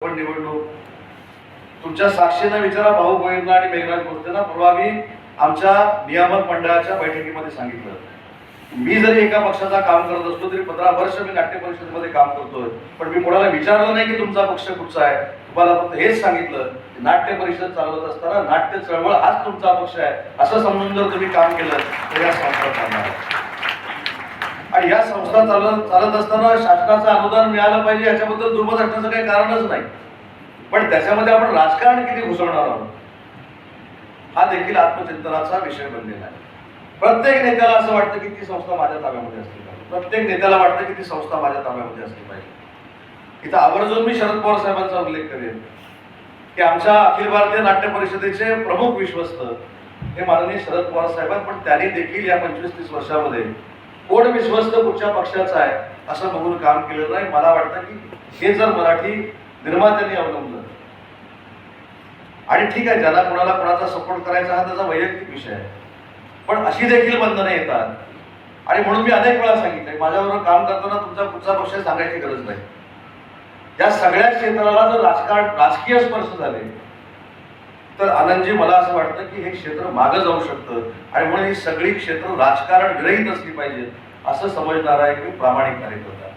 पण निवडणूक तुमच्या साक्षीनं विचारा भाऊ गोविंदा आणि मेघराज बोलतेना परवा मी आमच्या नियामक मंडळाच्या बैठकीमध्ये सांगितलं, मी जरी एका पक्षाचा काम करत असलो तरी 15 वर्ष मी नाट्य परिषदेमध्ये काम करतोय, पण मी कोणाला विचारलं नाही की तुमचा पक्ष कुठचा आहे. तुम्हाला फक्त हेच सांगितलं की नाट्य परिषद चालवत असताना नाट्य चळवळ हाच तुमचा पक्ष आहे असं समजून जर तुम्ही काम केलं तर या संस्था चालणार आहे. आणि या संस्था चालत असताना शासनाचं अनुदान मिळालं पाहिजे याच्याबद्दल दुर्मत असण्याचं काही कारणच नाही, पण त्याच्यामध्ये आपण राजकारण किती घुसवणार आहोत हा देखील आत्मचिंतनाचा विषय बनलेला आहे. प्रत्येक नेत्याला असं वाटतं की ती संस्था माझ्या ताब्यामध्ये असली पाहिजे, प्रत्येक नेत्याला वाटतं की ती संस्था माझ्या ताब्यामध्ये असली पाहिजे. इथं आवर्जून मी शरद पवार साहेबांचा उल्लेख करेन की आमच्या अखिल भारतीय नाट्य परिषदेचे प्रमुख विश्वस्त हे माननीय शरद पवार साहेब, पण त्यांनी देखील या 25-30 वर्षामध्ये कोण विश्वस्त कुठच्या पक्षाचा आहे असं बघून काम केलेलं नाही. मला वाटतं की हे जर मराठी निर्मात्यांनी अवलंबलं, आणि ठीक आहे ज्याला कोणाला कोणाचा सपोर्ट करायचा हा त्याचा वैयक्तिक विषय आहे, पण अशी देखील बंधनं येतात. आणि म्हणून मी अनेक वेळा सांगितलंय, माझ्याबरोबर काम करताना तुमचा कुठचा पक्ष सांगायची गरज नाही. या सगळ्या क्षेत्राला जर राजकीय स्पर्श झाले तर आनंदजी मला असं वाटतं की हे क्षेत्र मागं जाऊ शकतं, आणि म्हणून ही सगळी क्षेत्र राजकारण विरहित असली पाहिजेत असं समजणारा एक मी प्रामाणिक कार्यकर्ता.